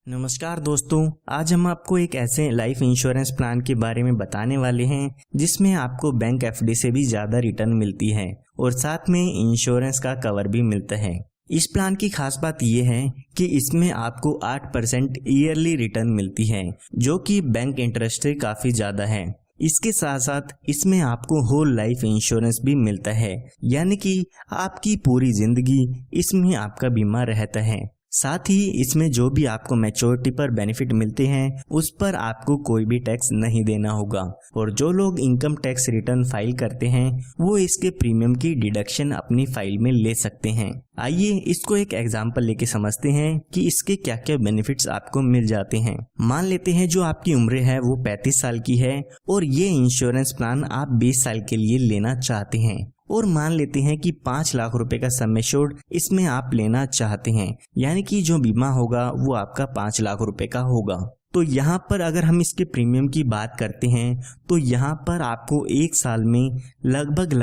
नमस्कार दोस्तों, आज हम आपको एक ऐसे लाइफ इंश्योरेंस प्लान के बारे में बताने वाले हैं जिसमें आपको बैंक एफडी से भी ज़्यादा रिटर्न मिलती है और साथ में इंश्योरेंस का कवर भी मिलता है। इस प्लान की खास बात यह है कि इसमें आपको 8% ईयरली रिटर्न मिलती है, जो कि बैंक इंटरेस्ट से काफ़ी ज़्यादा है। इसके साथ साथ इसमें आपको होल लाइफ इंश्योरेंस भी मिलता है, यानी कि आपकी पूरी जिंदगी इसमें आपका बीमा रहता है। साथ ही इसमें जो भी आपको मैच्योरिटी पर बेनिफिट मिलते हैं उस पर आपको कोई भी टैक्स नहीं देना होगा, और जो लोग इनकम टैक्स रिटर्न फाइल करते हैं वो इसके प्रीमियम की डिडक्शन अपनी फाइल में ले सकते हैं। आइए इसको एक एग्जांपल लेके समझते हैं कि इसके क्या क्या बेनिफिट्स आपको मिल जाते हैं। मान लेते हैं जो आपकी उम्र है वो 35 साल की है और ये इंश्योरेंस प्लान आप 20 साल के लिए लेना चाहते हैं, और मान लेते हैं कि 5 लाख रुपए का सम एश्योर्ड इसमें आप लेना चाहते हैं, यानी कि जो बीमा होगा वो आपका 5 लाख रुपए का होगा। तो यहाँ पर अगर हम इसके प्रीमियम की बात करते हैं तो यहाँ पर आपको एक साल में लगभग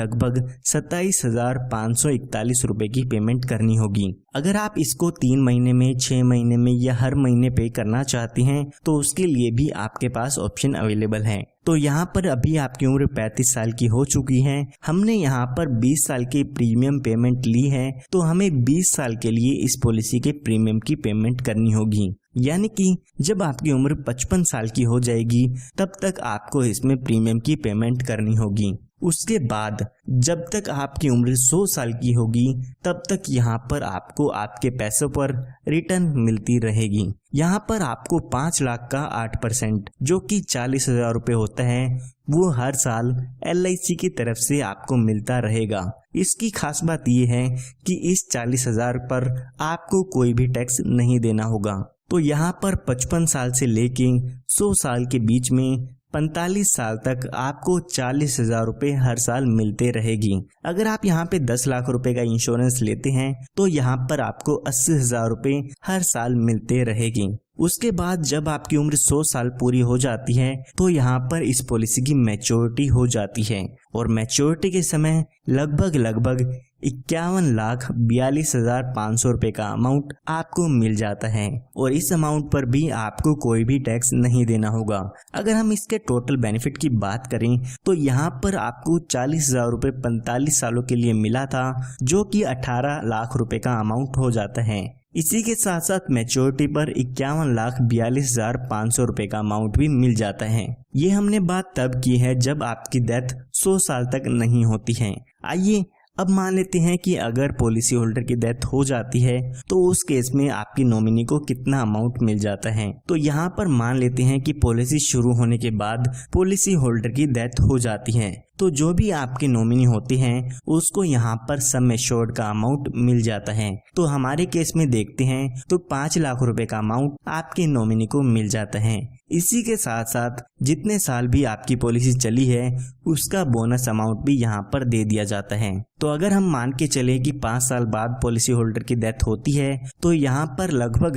27,541 रुपए की पेमेंट करनी होगी। अगर आप इसको 3 महीने में, 6 महीने में या हर महीने पे करना चाहते हैं तो उसके लिए भी आपके पास ऑप्शन अवेलेबल है। तो यहाँ पर अभी आपकी उम्र 35 साल की हो चुकी है, हमने यहाँ पर 20 साल की प्रीमियम पेमेंट ली है, तो हमें 20 साल के लिए इस पॉलिसी के प्रीमियम की पेमेंट करनी होगी। यानी कि जब आपकी उम्र 55 साल की हो जाएगी तब तक आपको इसमें प्रीमियम की पेमेंट करनी होगी। उसके बाद जब तक आपकी उम्र 100 साल की होगी तब तक यहाँ पर आपको आपके पैसों पर रिटर्न मिलती रहेगी। यहाँ पर आपको 5 लाख का 8% जो कि 40,000 रुपये होता है वो हर साल LIC की तरफ से आपको मिलता रहेगा। इसकी खास बात यह है कि इस 40,000 पर आपको कोई भी टैक्स नहीं देना होगा। तो यहाँ पर 55 साल से लेके 100 साल के बीच में 45 साल तक आपको 40,000 रुपये हर साल मिलते रहेगी। अगर आप यहाँ पे 10 लाख रुपए का इंश्योरेंस लेते हैं तो यहाँ पर आपको 80,000 रुपये हर साल मिलते रहेगी। उसके बाद जब आपकी उम्र 100 साल पूरी हो जाती है तो यहाँ पर इस पॉलिसी की मैच्योरिटी हो जाती है, और मैच्योरिटी के समय लगभग 51,42,500 रुपये का अमाउंट आपको मिल जाता है, और इस अमाउंट पर भी आपको कोई भी टैक्स नहीं देना होगा। अगर हम इसके टोटल बेनिफिट की बात करें तो यहाँ पर आपको 40,000 रुपये 45 सालों के लिए मिला था, जो कि 18 लाख रुपए का अमाउंट हो जाता है। इसी के साथ साथ मैच्योरिटी पर 51,42,500 रुपए का अमाउंट भी मिल जाता है। ये हमने बात तब की है जब आपकी डेथ 100 साल तक नहीं होती है। आइए अब मान लेते हैं कि अगर पॉलिसी होल्डर की डेथ हो जाती है तो उस केस में आपकी नॉमिनी को कितना अमाउंट मिल जाता है। तो यहाँ पर मान लेते हैं कि पॉलिसी शुरू होने के बाद पॉलिसी होल्डर की डेथ हो जाती है, तो जो भी आपके नॉमिनी होते हैं उसको यहाँ पर सम एश्योर्ड का अमाउंट मिल जाता है। तो हमारे केस में देखते हैं तो 5 लाख रुपए का अमाउंट आपके नॉमिनी को मिल जाता है। इसी के साथ साथ जितने साल भी आपकी पॉलिसी चली है उसका बोनस अमाउंट भी यहाँ पर दे दिया जाता है। तो अगर हम मान के चले कि 5 साल बाद पॉलिसी होल्डर की डेथ होती है तो यहाँ पर लगभग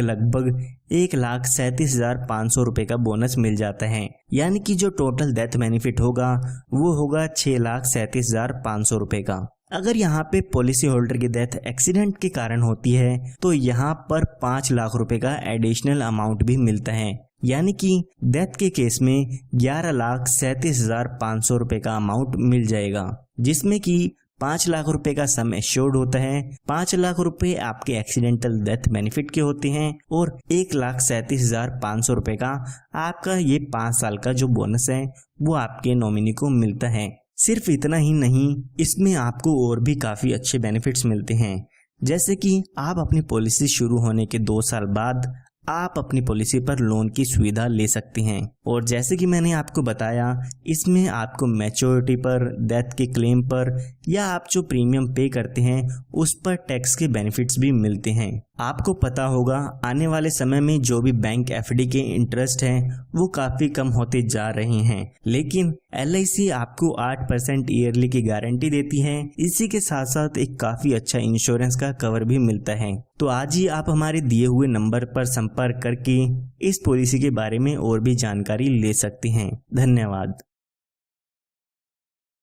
1,37,500 रुपये का बोनस मिल जाता है, यानी कि जो टोटल डेथ बेनिफिट होगा वो होगा 6,37,500 रुपये का। अगर यहाँ पे पॉलिसी होल्डर की डेथ एक्सीडेंट के कारण होती है तो यहाँ पर 5 लाख रुपए का एडिशनल अमाउंट भी मिलता है, यानी कि डेथ के केस में 11,37,500 रुपए का अमाउंट मिल जाएगा, जिसमें कि 5 लाख रुपए का सम एश्योर्ड होता है, 5 लाख रुपए आपके एक्सीडेंटल डेथ बेनिफिट के होते हैं, और 1,37,500 रुपए का आपका ये 5 साल का जो बोनस है वो आपके नॉमिनी को मिलता है। सिर्फ इतना ही नहीं, इसमें आपको और भी काफ़ी अच्छे बेनिफिट्स मिलते हैं, जैसे कि आप अपनी पॉलिसी शुरू होने के 2 साल बाद आप अपनी पॉलिसी पर लोन की सुविधा ले सकते हैं, और जैसे कि मैंने आपको बताया इसमें आपको मैच्योरिटी पर, डेथ के क्लेम पर या आप जो प्रीमियम पे करते हैं उस पर टैक्स के बेनिफिट्स भी मिलते हैं। आपको पता होगा आने वाले समय में जो भी बैंक एफडी के इंटरेस्ट हैं वो काफ़ी कम होते जा रहे हैं, लेकिन LIC आपको 8% ईयरली की गारंटी देती है। इसी के साथ साथ एक काफ़ी अच्छा इंश्योरेंस का कवर भी मिलता है। तो आज ही आप हमारे दिए हुए नंबर पर संपर्क करके इस पॉलिसी के बारे में और भी जानकारी ले सकते हैं। धन्यवाद।